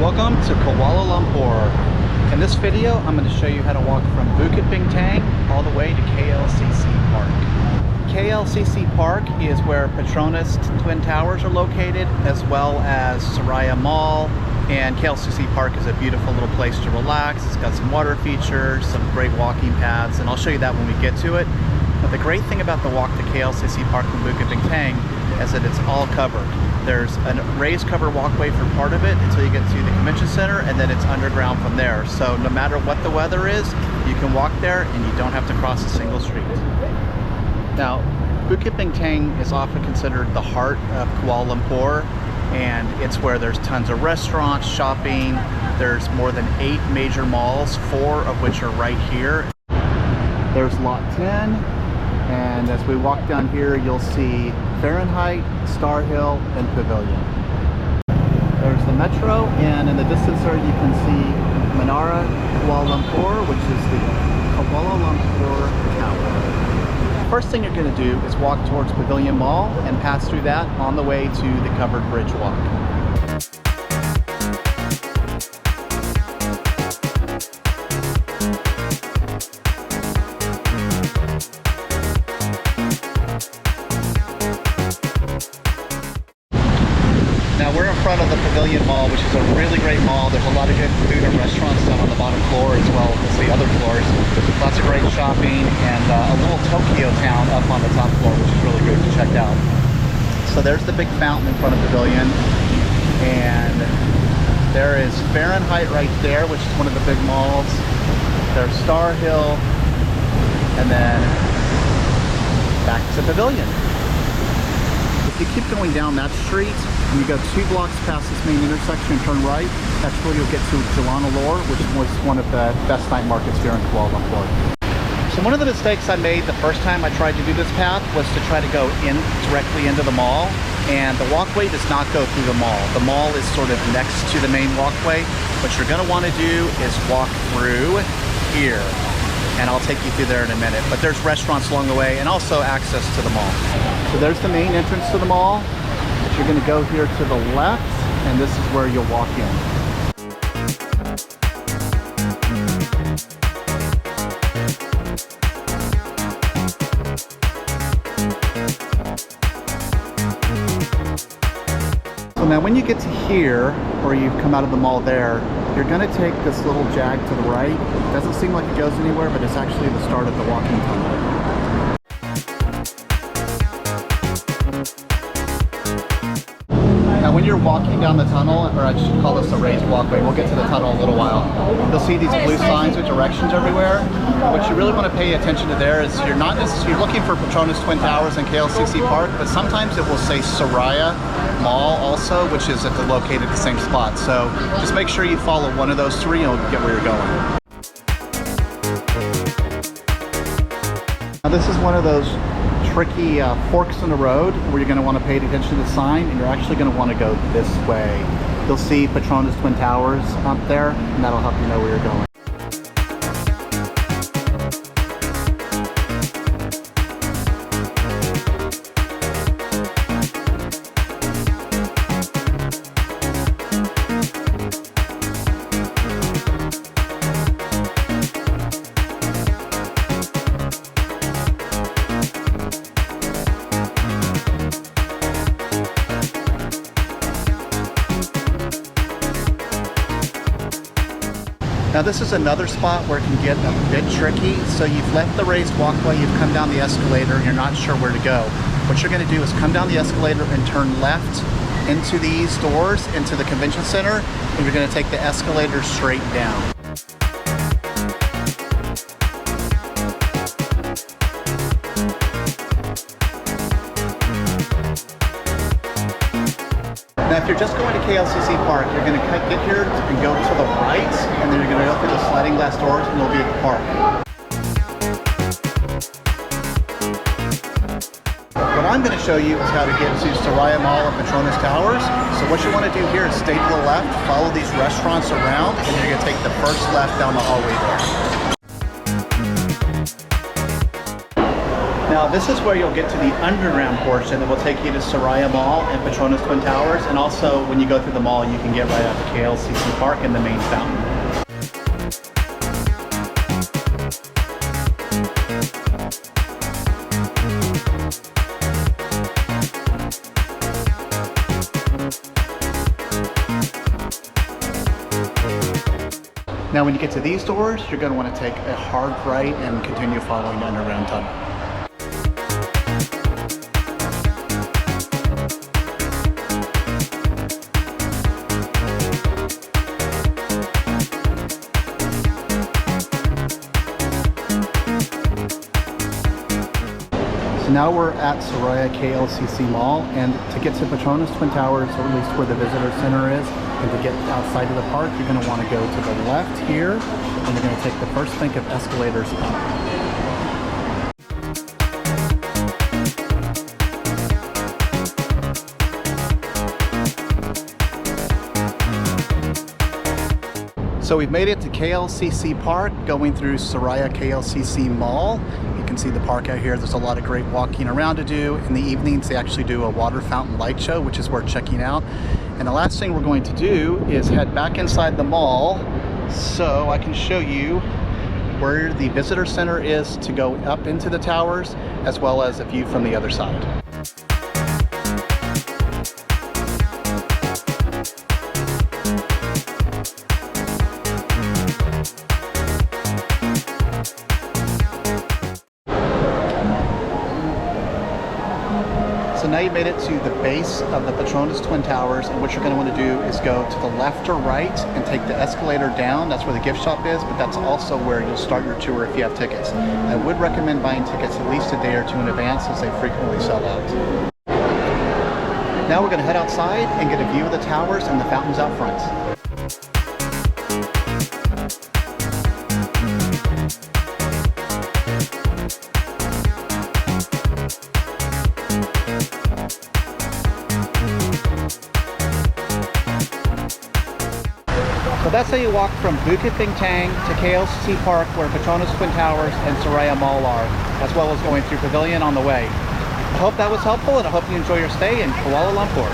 Welcome to Kuala Lumpur. In this video, I'm going to show you how to walk from Bukit Bintang all the way to KLCC Park. KLCC Park is where PETRONAS Twin Towers are located, as well as Suria Mall. And KLCC Park is a beautiful little place to relax. It's got some water features, some great walking paths, and I'll show you that when we get to it. But the great thing about the walk to KLCC Park from Bukit Bintang is that it's all covered. There's a raised cover walkway for part of it until you get to the convention center, and then it's underground from there. So no matter what the weather is, you can walk there and you don't have to cross a single street. Now, Bukit Bintang is often considered the heart of Kuala Lumpur, and it's where there's tons of restaurants, shopping. There's more than 8 major malls, 4 of which are right here. There's lot 10, and as we walk down here, you'll see Fahrenheit, Star Hill, and Pavilion. There's the metro, and in the distance there you can see Menara Kuala Lumpur, which is the Kuala Lumpur Tower. First thing you're going to do is walk towards Pavilion Mall and pass through that on the way to the covered bridge walk. Now we're in front of the Pavilion Mall, which is a really great mall. There's a lot of good food and restaurants down on the bottom floor as well as the other floors. Lots of great shopping and a little Tokyo town up on the top floor, which is really good to check out. So there's the big fountain in front of Pavilion, and there is Fahrenheit right there, which is one of the big malls. There's Star Hill, and then back to Pavilion. If you keep going down that street, and you go 2 blocks past this main intersection and turn right, that's where you'll get to Jalan Alor, which was one of the best night markets here in Kuala Lumpur. So one of the mistakes I made the first time I tried to do this path was to try to go in directly into the mall, and the walkway does not go through the mall. The mall is sort of next to the main walkway. What you're going to want to do is walk through here, and I'll take you through there in a minute. But there's restaurants along the way and also access to the mall. So there's the main entrance to the mall. But you're going to go here to the left, and this is where you'll walk in. So now when you get to here, or you've come out of the mall there, you're going to take this little jag to the right. It doesn't seem like it goes anywhere, but it's actually the start of the walking tunnel. Now when you're walking down the tunnel, or I should call this a raised walkway, we'll get to the tunnel in a little while, you'll see these blue signs with directions everywhere. What you really want to pay attention to there is you're not necessarily looking for PETRONAS Twin Towers and KLCC Park, but sometimes it will say Suria Mall also, which is located at the same spot. So just make sure you follow one of those 3 and you'll get where you're going. Now this is one of those tricky forks in the road where you're going to want to pay attention to the sign, and you're actually going to want to go this way. You'll see PETRONAS Twin Towers up there, and that'll help you know where you're going. Now this is another spot where it can get a bit tricky. So you've left the raised walkway, you've come down the escalator, and you're not sure where to go. What you're going to do is come down the escalator and turn left into these doors, into the convention center, and you're going to take the escalator straight down. Now if you're just going to KLCC Park, you're going to get here and go to the right, and then you're going to go through the sliding glass doors and you'll be at the park. What I'm going to show you is how to get to Suria Mall and PETRONAS Towers. So what you want to do here is stay to the left, follow these restaurants around, and you're going to take the first left down the hallway there. Now this is where you'll get to the underground portion that will take you to Suria Mall and PETRONAS Twin Towers, and also when you go through the mall you can get right out to KLCC Park and the main fountain. Now when you get to these doors, you're going to want to take a hard right and continue following the underground tunnel. So now we're at Suria KLCC Mall, and to get to PETRONAS Twin Towers, or at least where the visitor center is, and to get outside of the park, you're going to want to go to the left here, and you're going to take the first bank of escalators up. So we've made it to KLCC Park, going through Suria KLCC Mall. You can see the park out here. There's a lot of great walking around to do. In the evenings, they actually do a water fountain light show, which is worth checking out. And the last thing we're going to do is head back inside the mall so I can show you where the visitor center is to go up into the towers, as well as a view from the other side. So now you've made it to the base of the PETRONAS Twin Towers, and what you're going to want to do is go to the left or right and take the escalator down. That's where the gift shop is, but that's also where you'll start your tour if you have tickets. I would recommend buying tickets at least a day or two in advance, as they frequently sell out. Now we're going to head outside and get a view of the towers and the fountains out front. So that's how you walk from Bukit Bintang to KLCC Park, where PETRONAS Twin Towers and Suria Mall are, as well as going through Pavilion on the way. I hope that was helpful, and I hope you enjoy your stay in Kuala Lumpur.